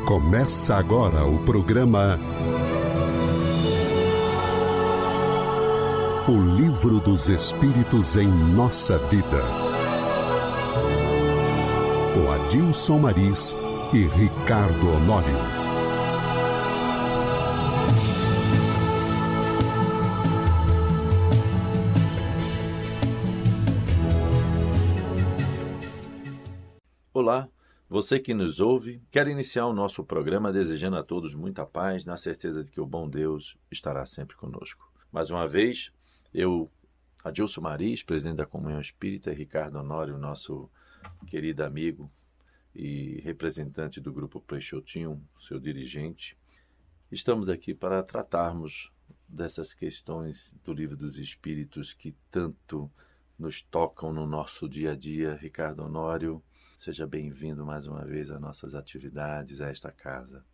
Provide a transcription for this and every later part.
Começa agora o programa O Livro dos Espíritos em Nossa Vida, com Adilson Maris e Ricardo Honório. Olá, você que nos ouve, quero iniciar o nosso programa desejando a todos muita paz, na certeza de que o bom Deus estará sempre conosco. Mais uma vez, eu, Adilson Maris, presidente da Comunhão Espírita, e Ricardo Honório, nosso querido amigo e representante do Grupo Peixotinho, seu dirigente, estamos aqui para tratarmos dessas questões do Livro dos Espíritos que tanto nos tocam no nosso dia a dia. Ricardo Honório, seja bem-vindo mais uma vez às nossas atividades, a esta casa.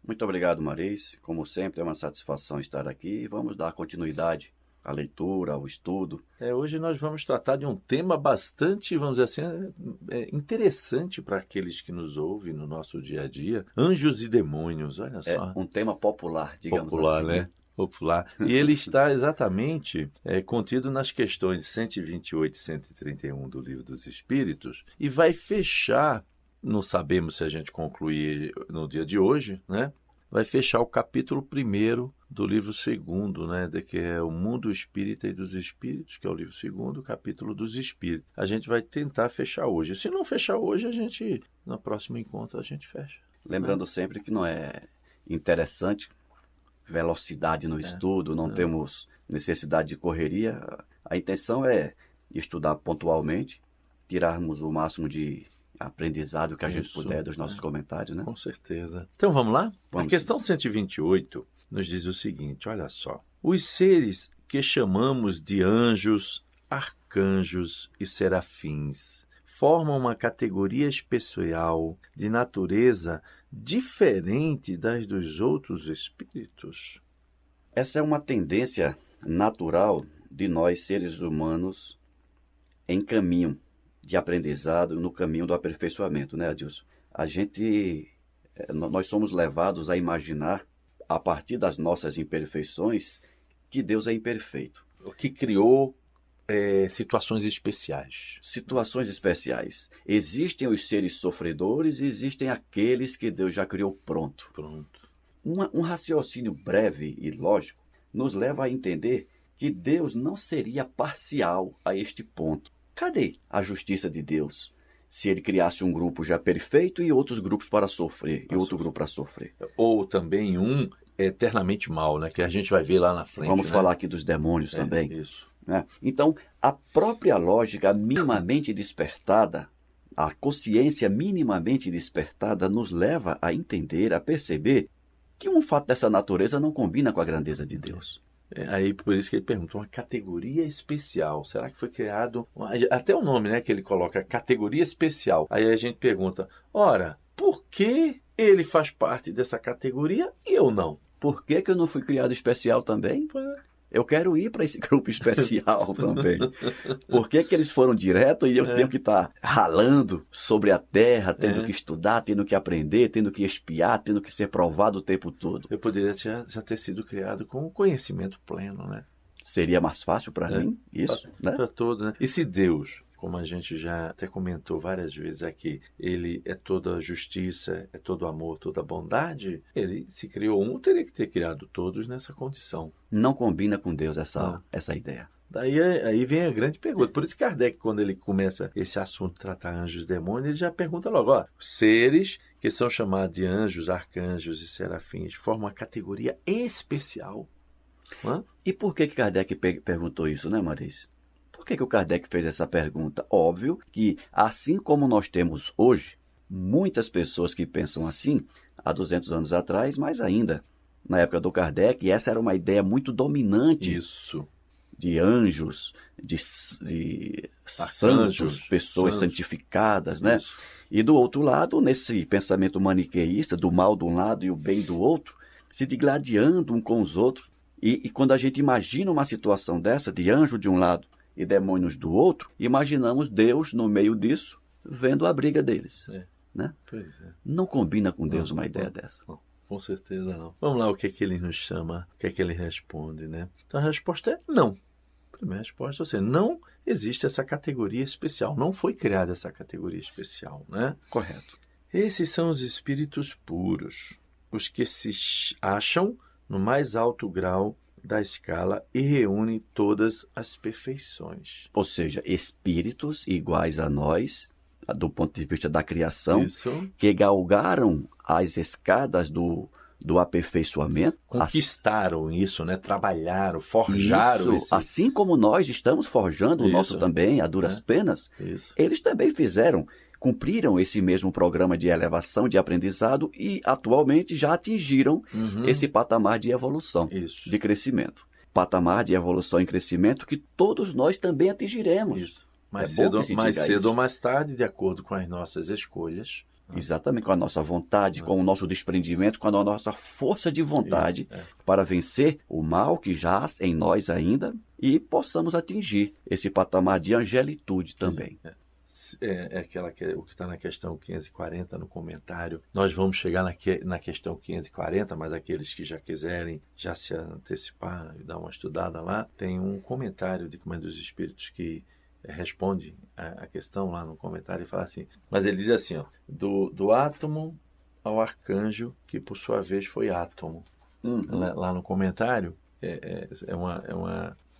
Muito obrigado, Maris. Como sempre, é uma satisfação estar aqui e vamos dar continuidade à leitura, ao estudo. Hoje nós vamos tratar de um tema bastante, vamos dizer assim, interessante para aqueles que nos ouvem no nosso dia a dia. Anjos e demônios, olha só. É um tema popular, digamos popular, assim. Né? Popular. E ele está exatamente contido nas questões 128 e 131 do Livro dos Espíritos e vai fechar, não sabemos se a gente concluir no dia de hoje, né? Vai fechar o capítulo 1º do livro 2º, né? Que é o Mundo Espírita e dos Espíritos, que é o livro 2º, o capítulo dos Espíritos. A gente vai tentar fechar hoje. Se não fechar hoje, a gente, no próximo encontro, a gente fecha. Lembrando sempre que não é interessante velocidade no estudo, não temos necessidade de correria. A intenção é estudar pontualmente, tirarmos o máximo de aprendizado que a gente puder dos nossos comentários, né? Com certeza. Então vamos lá? Vamos. A questão 128 nos diz o seguinte, olha só. Os seres que chamamos de anjos, arcanjos e serafins formam uma categoria especial de natureza diferente das dos outros espíritos? Essa é uma tendência natural de nós, seres humanos, em caminho de aprendizado, no caminho do aperfeiçoamento, né, Adilson? Nós somos levados a imaginar, a partir das nossas imperfeições, que Deus é imperfeito. O que criou situações especiais. Situações especiais. Existem os seres sofredores e existem aqueles que Deus já criou pronto. Um raciocínio breve e lógico nos leva a entender que Deus não seria parcial a este ponto. Cadê a justiça de Deus se ele criasse um grupo já perfeito e outros grupos para sofrer, grupo para sofrer? Ou também um eternamente mal, né? Que a gente vai ver lá na frente. Vamos falar aqui dos demônios também. Isso. Então, a própria lógica minimamente despertada, a consciência minimamente despertada nos leva a entender, a perceber que um fato dessa natureza não combina com a grandeza de Deus. Aí por isso que ele perguntou, uma categoria especial. Será que foi criado... Até o nome, né, que ele coloca, categoria especial. Aí a gente pergunta, ora, por que ele faz parte dessa categoria e eu não? Por que eu não fui criado especial também? Pois é. Eu quero ir para esse grupo especial também. Por que eles foram direto e eu tenho que estar ralando sobre a terra, tendo que estudar, tendo que aprender, tendo que espiar, tendo que ser provado o tempo todo? Eu poderia já ter sido criado com conhecimento pleno, né? Seria mais fácil para mim isso, né? Para todo, né? E se Deus, como a gente já até comentou várias vezes aqui, ele é toda justiça, é todo amor, toda bondade, ele se criou um, teria que ter criado todos nessa condição. Não combina com Deus essa ideia. Daí aí vem a grande pergunta. Por isso que Kardec, quando ele começa esse assunto de tratar anjos e demônios, ele já pergunta logo, seres que são chamados de anjos, arcanjos e serafins formam uma categoria especial. E por que Kardec perguntou isso, né, Maris? Por que o Kardec fez essa pergunta? Óbvio que, assim como nós temos hoje, muitas pessoas que pensam assim, há 200 anos atrás, mas ainda na época do Kardec, essa era uma ideia muito dominante. Isso. De anjos, de santos, pessoas santificadas, né? Isso. E do outro lado, nesse pensamento maniqueísta, do mal de um lado e o bem do outro, se digladiando um com os outros. E quando a gente imagina uma situação dessa, de anjo de um lado e demônios do outro, imaginamos Deus no meio disso, vendo a briga deles. né? Pois é. Não combina com Deus uma ideia dessa. Não, com certeza não. Vamos lá, o que é que ele nos chama, o que é que ele responde, né? Então a resposta é não. Primeira resposta, ou seja, não existe essa categoria especial, não foi criada essa categoria especial, né? Correto. Esses são os espíritos puros, os que se acham no mais alto grau da escala e reúnem todas as perfeições. Ou seja, espíritos iguais a nós, do ponto de vista da criação, Isso. que galgaram as escadas do aperfeiçoamento. Conquistaram isso, né? Trabalharam, forjaram isso. Assim como nós estamos forjando o nosso também, a duras penas, eles também cumpriram esse mesmo programa de elevação, de aprendizado e atualmente já atingiram esse patamar de evolução, de crescimento. Patamar de evolução e crescimento que todos nós também atingiremos. Isso. Mais cedo ou mais tarde, de acordo com as nossas escolhas. Exatamente, com a nossa vontade, com o nosso desprendimento, com a nossa força de vontade para vencer o mal que jaz em nós ainda e possamos atingir esse patamar de angelitude também. O que está na questão 540 no comentário. Nós vamos chegar na questão 540, mas aqueles que já quiserem já se antecipar e dar uma estudada lá, tem um comentário de Comando dos Espíritos que responde a questão lá no comentário e fala assim, mas ele diz assim, ó, do átomo ao arcanjo, que por sua vez foi átomo. Lá no comentário, é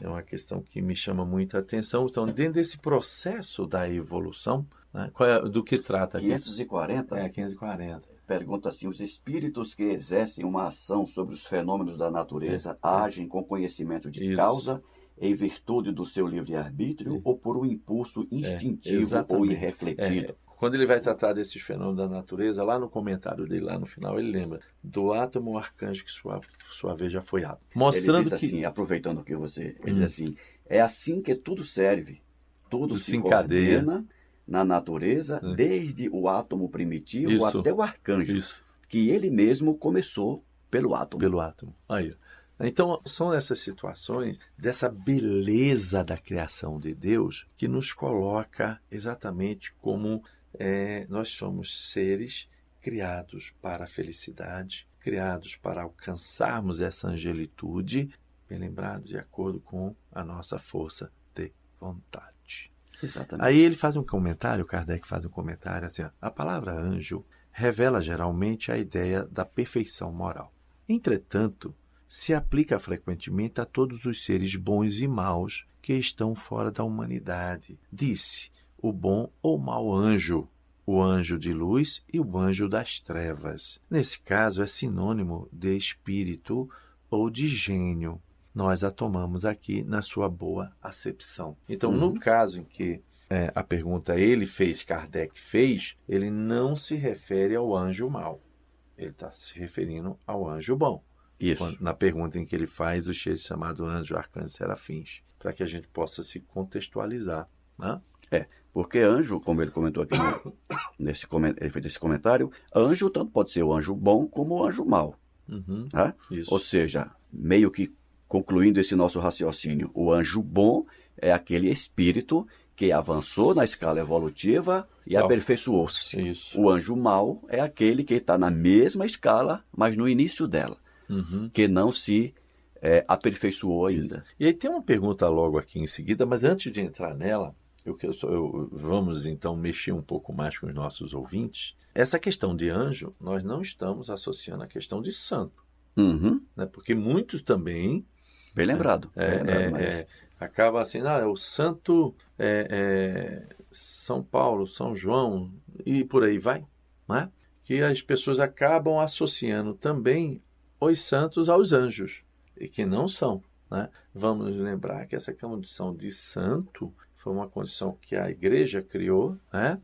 uma questão que me chama muita atenção. Então, dentro desse processo da evolução, né, do que trata aqui? 540? 540. Pergunta assim, os espíritos que exercem uma ação sobre os fenômenos da natureza agem com conhecimento de causa em virtude do seu livre-arbítrio ou por um impulso instintivo ou irrefletido? Quando ele vai tratar desses fenômenos da natureza, lá no comentário dele, lá no final, ele lembra do átomo ao arcanjo, que sua vez já foi átomo. Mostrando ele diz assim, aproveitando o que você diz assim, é assim que tudo serve, tudo se coordena na natureza, desde o átomo primitivo até o arcanjo, que ele mesmo começou pelo átomo. Pelo átomo. Aí, então, são essas situações, dessa beleza da criação de Deus, que nos coloca exatamente como nós somos seres criados para a felicidade, criados para alcançarmos essa angelitude, bem lembrado, de acordo com a nossa força de vontade. Exatamente. Aí ele faz um comentário, Kardec faz um comentário assim, ó, a palavra anjo revela geralmente a ideia da perfeição moral. Entretanto, se aplica frequentemente a todos os seres bons e maus que estão fora da humanidade. Disse o bom ou mau anjo, o anjo de luz e o anjo das trevas. Nesse caso, é sinônimo de espírito ou de gênio. Nós a tomamos aqui na sua boa acepção. Então, no caso em que a pergunta Kardec fez, ele não se refere ao anjo mau. Ele está se referindo ao anjo bom. Isso. Na pergunta em que ele faz o chamado anjo, arcanjo, serafins, para que a gente possa se contextualizar, né? Porque anjo, como ele comentou aqui ele fez esse comentário, anjo tanto pode ser o anjo bom como o anjo mau. Tá? Ou seja, meio que concluindo esse nosso raciocínio, o anjo bom é aquele espírito que avançou na escala evolutiva e aperfeiçoou-se. O anjo mau é aquele que está na mesma escala, mas no início dela. Que não se aperfeiçoou ainda. E aí tem uma pergunta logo aqui em seguida, mas antes de entrar nela, vamos então mexer um pouco mais com os nossos ouvintes. Essa questão de anjo, nós não estamos associando a questão de santo. Né? Porque muitos também... Bem lembrado. Acaba assim, o santo São Paulo, São João, e por aí vai. Né? Que as pessoas acabam associando também os santos aos anjos, e que não são. Né? Vamos lembrar que essa condição de santo foi uma condição que a igreja criou, né?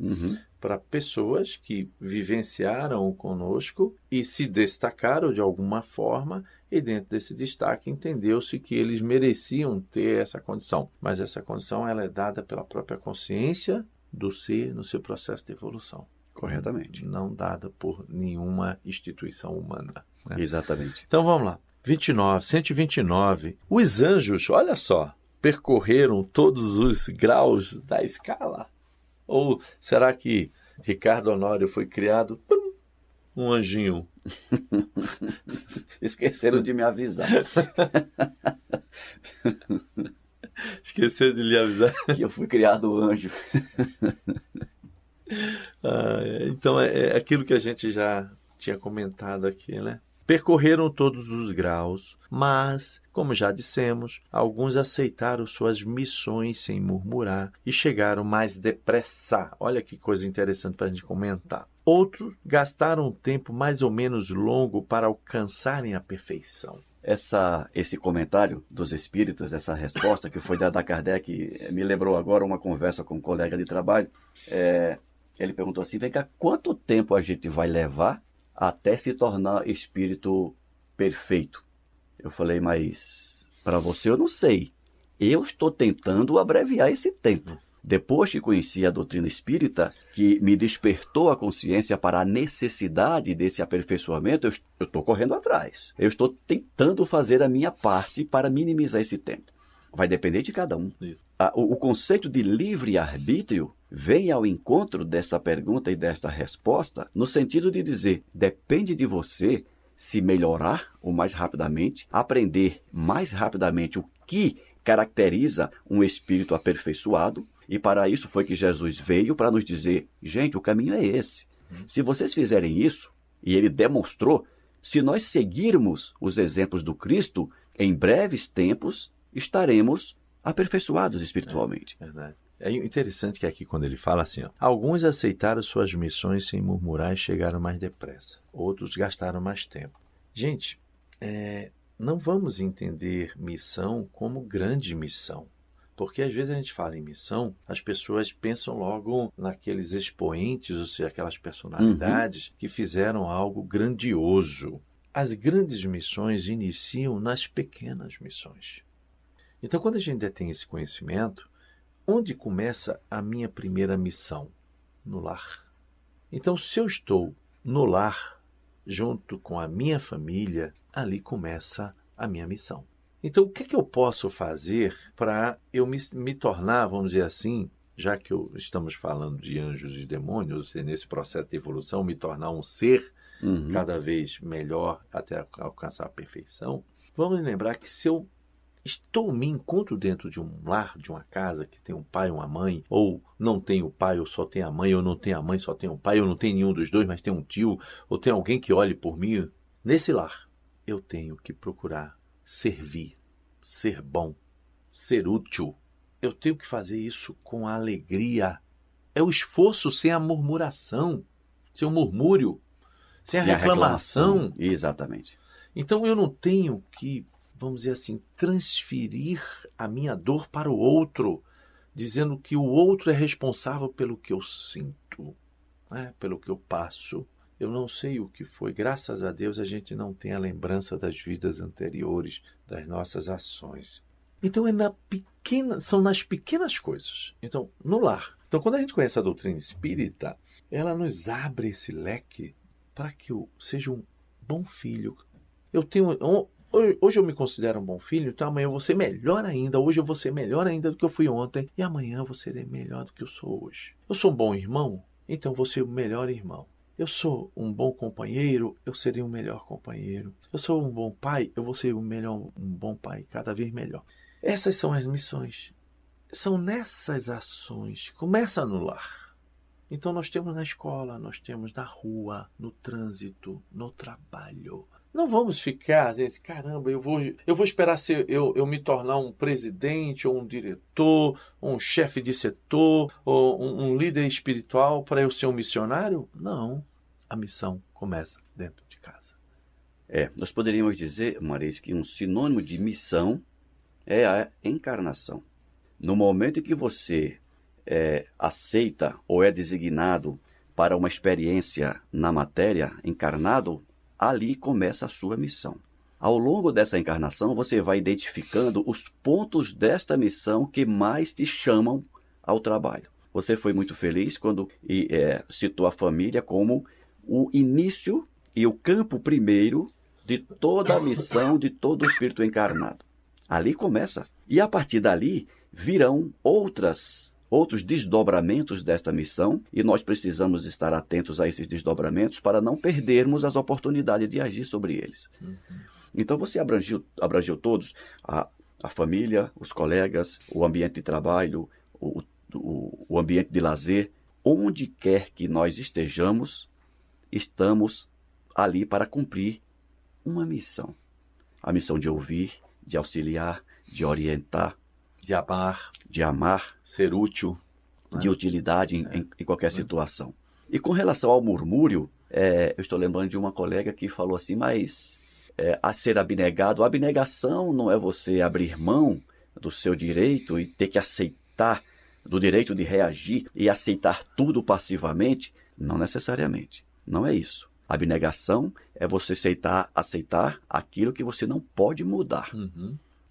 Para pessoas que vivenciaram conosco e se destacaram de alguma forma, e dentro desse destaque entendeu-se que eles mereciam ter essa condição. Mas essa condição ela é dada pela própria consciência do ser no seu processo de evolução. Corretamente. Não dada por nenhuma instituição humana. Né? Exatamente. Então vamos lá. 129. Os anjos, olha só, percorreram todos os graus da escala? Ou será que Ricardo Honório foi criado um anjinho. Esqueceram de me avisar. Esqueceram de lhe avisar. Que eu fui criado anjo. Então é aquilo que a gente já tinha comentado aqui, né? Percorreram todos os graus, mas, como já dissemos, alguns aceitaram suas missões sem murmurar e chegaram mais depressa. Olha que coisa interessante para a gente comentar. Outros gastaram um tempo mais ou menos longo para alcançarem a perfeição. Esse comentário dos espíritos, essa resposta que foi dada a Kardec, me lembrou agora uma conversa com um colega de trabalho. Ele perguntou assim, vem cá, quanto tempo a gente vai levar até se tornar espírito perfeito? Eu falei, mas para você eu não sei. Eu estou tentando abreviar esse tempo. Depois que conheci a doutrina espírita, que me despertou a consciência para a necessidade desse aperfeiçoamento, eu estou correndo atrás. Eu estou tentando fazer a minha parte para minimizar esse tempo. Vai depender de cada um. O conceito de livre-arbítrio vem ao encontro dessa pergunta e desta resposta no sentido de dizer, depende de você se melhorar o mais rapidamente, aprender mais rapidamente o que caracteriza um espírito aperfeiçoado, e para isso foi que Jesus veio para nos dizer, gente, o caminho é esse. Se vocês fizerem isso, e ele demonstrou, se nós seguirmos os exemplos do Cristo, em breves tempos estaremos aperfeiçoados espiritualmente. Verdade. É interessante que aqui quando ele fala assim, alguns aceitaram suas missões sem murmurar e chegaram mais depressa. Outros gastaram mais tempo. Gente, não vamos entender missão como grande missão. Porque às vezes a gente fala em missão, as pessoas pensam logo naqueles expoentes, ou seja, aquelas personalidades que fizeram algo grandioso. As grandes missões iniciam nas pequenas missões. Então, quando a gente detém esse conhecimento, onde começa a minha primeira missão? No lar. Então, se eu estou no lar, junto com a minha família, ali começa a minha missão. Então, o que eu posso fazer para eu me tornar, vamos dizer assim, já que estamos falando de anjos e demônios, ou seja, nesse processo de evolução, me tornar um ser cada vez melhor até alcançar a perfeição? Vamos lembrar que se eu me encontro dentro de um lar, de uma casa que tem um pai e uma mãe, ou não tenho pai, ou só tenho a mãe, ou não tenho a mãe, só tenho o pai, ou não tenho nenhum dos dois, mas tem um tio, ou tem alguém que olhe por mim, nesse lar eu tenho que procurar servir, ser bom, ser útil. Eu tenho que fazer isso com alegria. É o esforço sem a murmuração, sem o murmúrio, sem a reclamação. Exatamente. Então eu não tenho que, vamos dizer assim, transferir a minha dor para o outro, dizendo que o outro é responsável pelo que eu sinto, pelo que eu passo. Eu não sei o que foi. Graças a Deus a gente não tem a lembrança das vidas anteriores, das nossas ações. Então são nas pequenas coisas. Então, no lar. Então, quando a gente conhece a doutrina espírita, ela nos abre esse leque para que eu seja um bom filho. Hoje eu me considero um bom filho, então amanhã eu vou ser melhor ainda. Hoje eu vou ser melhor ainda do que eu fui ontem. E amanhã eu vou ser melhor do que eu sou hoje. Eu sou um bom irmão, então eu vou ser o melhor irmão. Eu sou um bom companheiro, eu serei um melhor companheiro. Eu sou um bom pai, eu vou ser um bom pai, cada vez melhor. Essas são as missões. São nessas ações. Começa no lar. Então nós temos na escola, nós temos na rua, no trânsito, no trabalho. Não vamos ficar dizendo, caramba, eu vou esperar eu me tornar um presidente, ou um diretor, ou um chefe de setor, ou um líder espiritual para eu ser um missionário? Não. A missão começa dentro de casa. Nós poderíamos dizer, Maris, que um sinônimo de missão é a encarnação. No momento em que você aceita ou é designado para uma experiência na matéria, encarnado, ali começa a sua missão. Ao longo dessa encarnação, você vai identificando os pontos desta missão que mais te chamam ao trabalho. Você foi muito feliz quando citou a família como o início e o campo primeiro de toda a missão de todo espírito encarnado. Ali começa. E a partir dali virão outras outros desdobramentos desta missão e nós precisamos estar atentos a esses desdobramentos para não perdermos as oportunidades de agir sobre eles. Então você abrangeu todos, a família, os colegas, o ambiente de trabalho, o ambiente de lazer. Onde quer que nós estejamos, estamos ali para cumprir uma missão. A missão de ouvir, de auxiliar, de orientar, de amar, ser útil, de utilidade em qualquer situação. E com relação ao murmúrio, eu estou lembrando de uma colega que falou assim, mas a ser abnegado, a abnegação não é você abrir mão do seu direito e ter que aceitar, do direito de reagir e aceitar tudo passivamente? Não necessariamente, não é isso. A abnegação é você aceitar aquilo que você não pode mudar.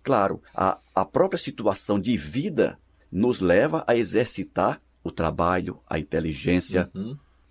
Claro, a própria situação de vida nos leva a exercitar o trabalho, a inteligência.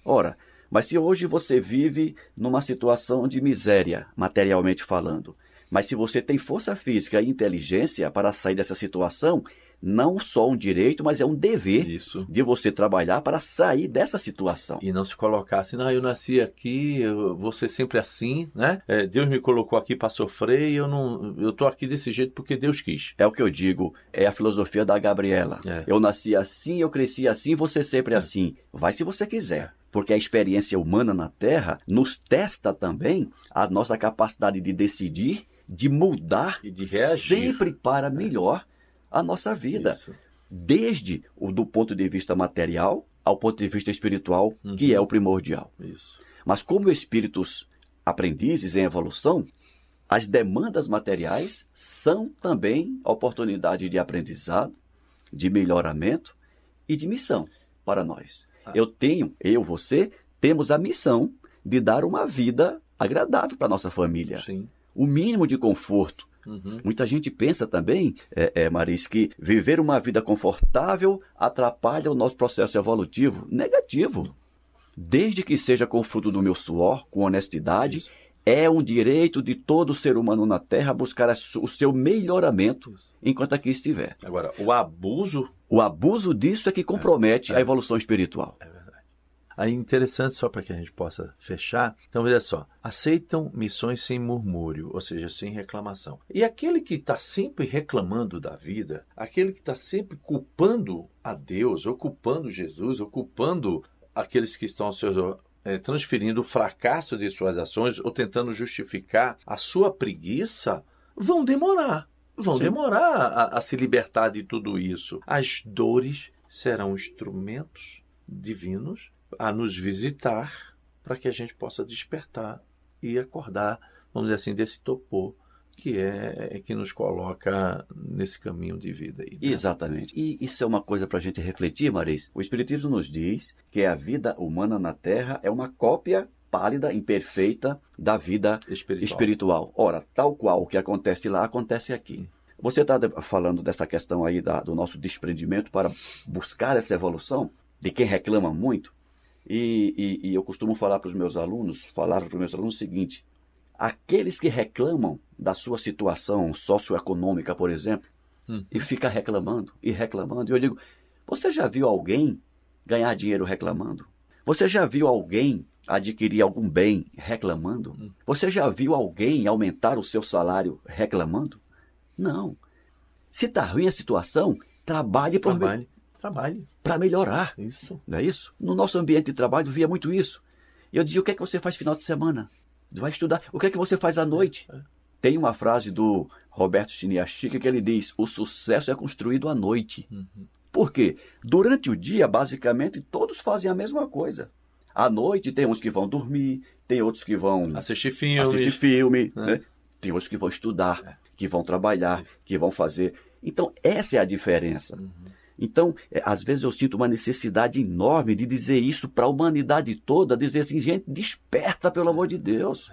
Ora, mas se hoje você vive numa situação de miséria, materialmente falando, mas se você tem força física e inteligência para sair dessa situação, não só um direito, mas é um dever de você trabalhar para sair dessa situação. E não se colocar assim, eu nasci aqui, eu vou ser sempre assim, né? Deus me colocou aqui para sofrer e eu estou aqui desse jeito porque Deus quis. É o que eu digo, é a filosofia da Gabriela. Eu nasci assim, eu cresci assim, você sempre assim. Vai se você quiser. Porque a experiência humana na Terra nos testa também a nossa capacidade de decidir, de mudar e de reagir sempre para melhor a nossa vida, desde do ponto de vista material ao ponto de vista espiritual, que é o primordial. Mas como espíritos aprendizes em evolução, as demandas materiais são também oportunidade de aprendizado, de melhoramento e de missão para nós. Você, temos a missão de dar uma vida agradável para a nossa família. O mínimo de conforto. Muita gente pensa também, Maris, que viver uma vida confortável atrapalha o nosso processo evolutivo. Negativo. Desde que seja com o fruto do meu suor, com honestidade, é um direito de todo ser humano na Terra buscar o seu melhoramento enquanto aqui estiver. Agora, o abuso disso é que compromete a evolução espiritual. Aí interessante, só para que a gente possa fechar. Então, veja só. Aceitam missões sem murmúrio, ou seja, sem reclamação. E aquele que está sempre reclamando da vida, aquele que está sempre culpando a Deus, ou culpando Jesus, ou culpando aqueles que estão ao seu redor, transferindo o fracasso de suas ações, ou tentando justificar a sua preguiça, vão demorar a se libertar de tudo isso. As dores serão instrumentos divinos a nos visitar para que a gente possa despertar e acordar, vamos dizer assim, desse topor que nos coloca nesse caminho de vida aí, né? Exatamente. E isso é uma coisa para a gente refletir, Maris. O Espiritismo nos diz que a vida humana na Terra é uma cópia pálida, imperfeita da vida espiritual. Ora, tal qual o que acontece lá, acontece aqui. Você está falando dessa questão aí do nosso desprendimento para buscar essa evolução, de quem reclama muito. E eu costumo falar para os meus alunos o seguinte: aqueles que reclamam da sua situação socioeconômica, por exemplo, e fica reclamando, e eu digo, você já viu alguém ganhar dinheiro reclamando? Você já viu alguém adquirir algum bem reclamando? Você já viu alguém aumentar o seu salário reclamando? Não. Se está ruim a situação, trabalhe para melhorar. Isso. Não é isso? No nosso ambiente de trabalho via muito isso. E eu dizia, o que é que você faz final de semana? Vai estudar. O que é que você faz à noite? Tem uma frase do Roberto Chiniachika que ele diz, o sucesso é construído à noite. Por quê? Durante o dia, basicamente, todos fazem a mesma coisa. À noite tem uns que vão dormir, tem outros que vão assistir filme, né? Tem outros que vão estudar, que vão trabalhar, que vão fazer. Então, essa é a diferença. Então, às vezes eu sinto uma necessidade enorme de dizer isso para a humanidade toda, dizer assim, gente, desperta, pelo amor de Deus.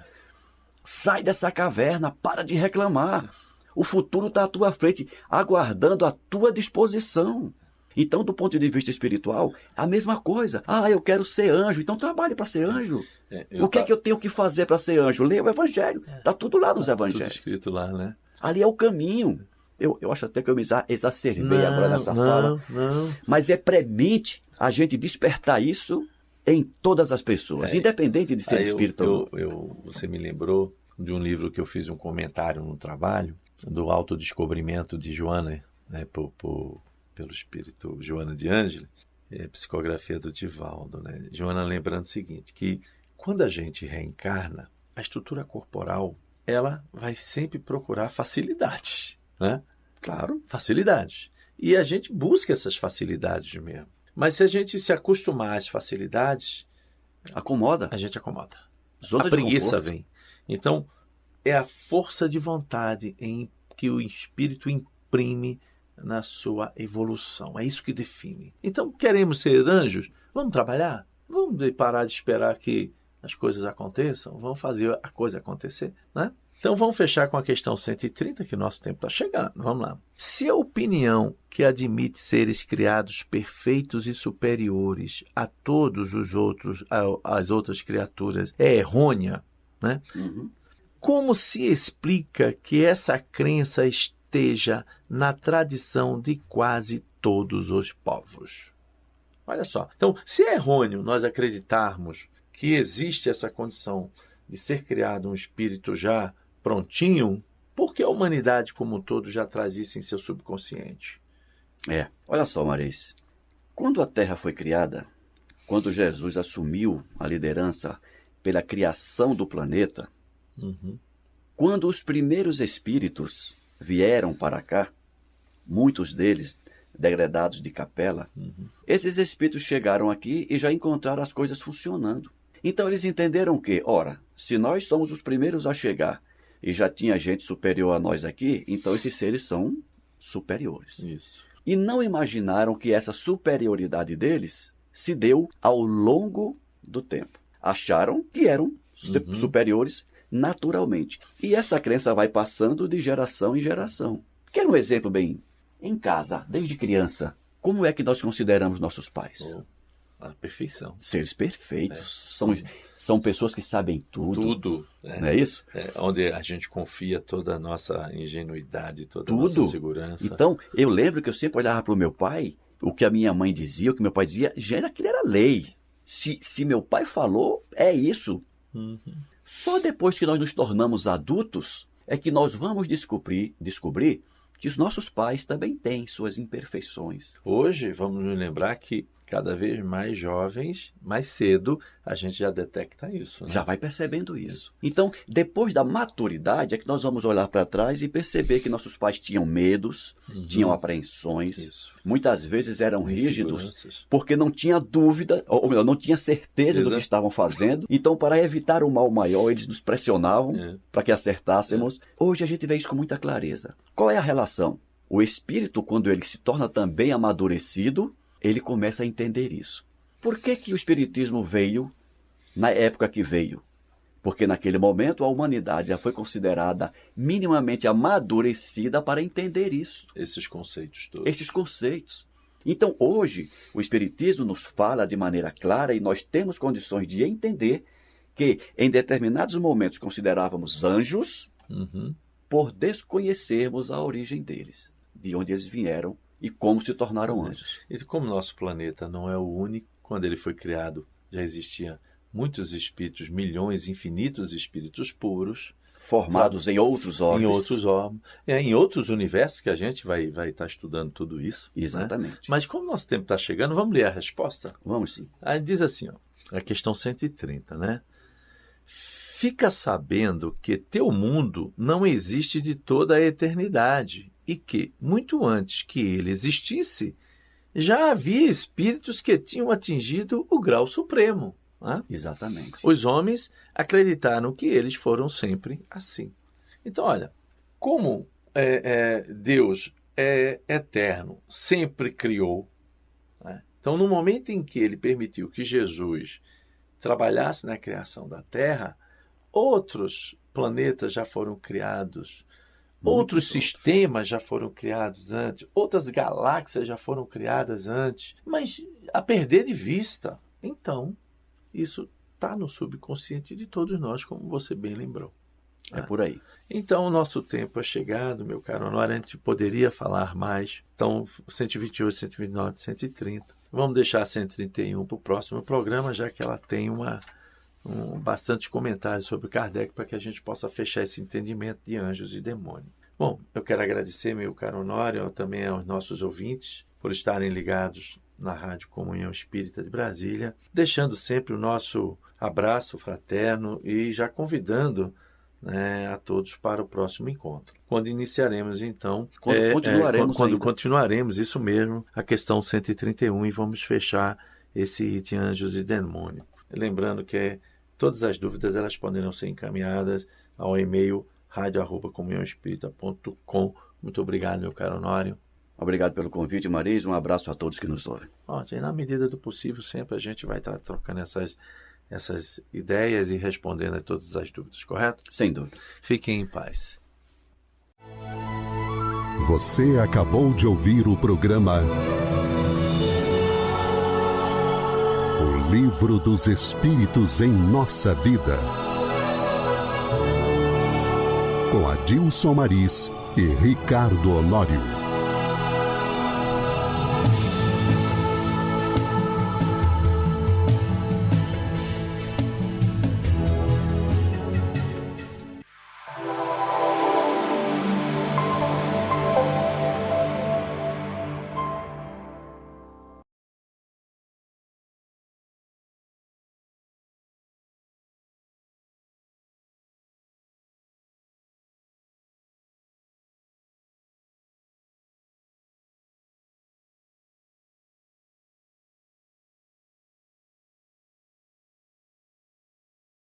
Sai dessa caverna, para de reclamar. O futuro está à tua frente, aguardando a tua disposição. Então, do ponto de vista espiritual, a mesma coisa. Eu quero ser anjo, então trabalhe para ser anjo. O que é que eu tenho que fazer para ser anjo? Leia o Evangelho. Está tudo lá nos Evangelhos. Tudo escrito lá, né? Ali é o caminho. Eu acho até que eu me exacerbei agora nessa fala. Não. Mas é premente a gente despertar isso em todas as pessoas, independente de ser espírita ou não. Você me lembrou de um livro que eu fiz um comentário no trabalho, do Autodescobrimento de Joana, né, pelo espírito Joana de Ângeles, psicografia do Divaldo. Né? Joana lembrando o seguinte, que quando a gente reencarna, a estrutura corporal ela vai sempre procurar facilidades. Né? Claro. Facilidades. E a gente busca essas facilidades mesmo. Mas se a gente se acostumar às facilidades, acomoda. A gente acomoda. Zona a de preguiça conforto. vem. Então, é a força de vontade em que o espírito imprime na sua evolução. É isso que define. Então, queremos ser anjos? Vamos trabalhar? Vamos parar de esperar que as coisas aconteçam? Vamos fazer a coisa acontecer, né? Então, vamos fechar com a questão 130, que o nosso tempo está chegando. Vamos lá. Se a opinião que admite seres criados perfeitos e superiores a todos os outros, as outras criaturas, é errônea, né? Como se explica que essa crença esteja na tradição de quase todos os povos? Olha só. Então, se é errôneo nós acreditarmos que existe essa condição de ser criado um espírito já prontinho, porque a humanidade como um todo já traz isso em seu subconsciente? Olha só, Maris. Quando a Terra foi criada, quando Jesus assumiu a liderança pela criação do planeta, quando os primeiros espíritos vieram para cá, muitos deles degradados de capela, esses espíritos chegaram aqui e já encontraram as coisas funcionando. Então eles entenderam que, ora, se nós somos os primeiros a chegar e já tinha gente superior a nós aqui, então esses seres são superiores. Isso. E não imaginaram que essa superioridade deles se deu ao longo do tempo. Acharam que eram superiores naturalmente. E essa crença vai passando de geração em geração. Quer um exemplo bem? Em casa, desde criança, como é que nós consideramos nossos pais? A perfeição. Seres perfeitos. São pessoas que sabem tudo. Tudo. Não é isso? Onde a gente confia toda a nossa ingenuidade, toda a nossa segurança. Então, eu lembro que eu sempre olhava para o meu pai, o que a minha mãe dizia, o que meu pai dizia, aquilo era lei. Se meu pai falou, é isso. Só depois que nós nos tornamos adultos é que nós vamos descobrir que os nossos pais também têm suas imperfeições. Hoje, vamos nos lembrar que cada vez mais jovens, mais cedo, a gente já detecta isso. Né? Já vai percebendo isso. Então, depois da maturidade, é que nós vamos olhar para trás e perceber que nossos pais tinham medos, tinham apreensões, muitas vezes eram rígidos, porque não tinha dúvida, ou melhor, não tinha certeza do que estavam fazendo. Então, para evitar o mal maior, eles nos pressionavam para que acertássemos. Hoje a gente vê isso com muita clareza. Qual é a relação? O espírito, quando ele se torna também amadurecido, ele começa a entender isso. Por que o Espiritismo veio na época que veio? Porque naquele momento a humanidade já foi considerada minimamente amadurecida para entender isso. Esses conceitos todos. Esses conceitos. Então hoje o Espiritismo nos fala de maneira clara e nós temos condições de entender que em determinados momentos considerávamos anjos por desconhecermos a origem deles, de onde eles vieram e como se tornaram anjos. E como nosso planeta não é o único, quando ele foi criado já existiam muitos espíritos, milhões, infinitos espíritos puros. Formados em outros orbes. Em outros universos que a gente vai estar estudando tudo isso. Exatamente. Né? Mas como nosso tempo está chegando, vamos ler a resposta? Vamos sim. Aí diz assim, a questão 130, né? Fica sabendo que teu mundo não existe de toda a eternidade e que, muito antes que ele existisse, já havia espíritos que tinham atingido o grau supremo. Né? Exatamente. Os homens acreditaram que eles foram sempre assim. Então, olha, como Deus é eterno, sempre criou. Né? Então, no momento em que ele permitiu que Jesus trabalhasse na criação da Terra, outros planetas já foram criados, outros sistemas já foram criados antes, outras galáxias já foram criadas antes, mas a perder de vista. Então, isso está no subconsciente de todos nós, como você bem lembrou. É por aí. Então, o nosso tempo é chegado, meu caro Honório, a gente poderia falar mais. Então, 128, 129, 130. Vamos deixar 131 para o próximo programa, já que ela tem bastante comentários sobre Kardec, para que a gente possa fechar esse entendimento de anjos e demônios. Bom, eu quero agradecer, meu caro Honório, também aos nossos ouvintes, por estarem ligados na Rádio Comunhão Espírita de Brasília, deixando sempre o nosso abraço fraterno e já convidando, né, a todos para o próximo encontro, quando iniciaremos então, quando continuaremos, isso mesmo, a questão 131, e vamos fechar esse item anjos e demônios. Lembrando que todas as dúvidas elas poderão ser encaminhadas ao e-mail radio@comunhãoespírita.com. Muito obrigado, meu caro Honório. Obrigado pelo convite, Maris. Um abraço a todos que nos ouvem. Na medida do possível, sempre a gente vai estar trocando essas ideias e respondendo a todas as dúvidas, correto? Sem dúvida. Fiquem em paz. Você acabou de ouvir o programa O Livro dos Espíritos em Nossa Vida, com Adilson Maris e Ricardo Honório.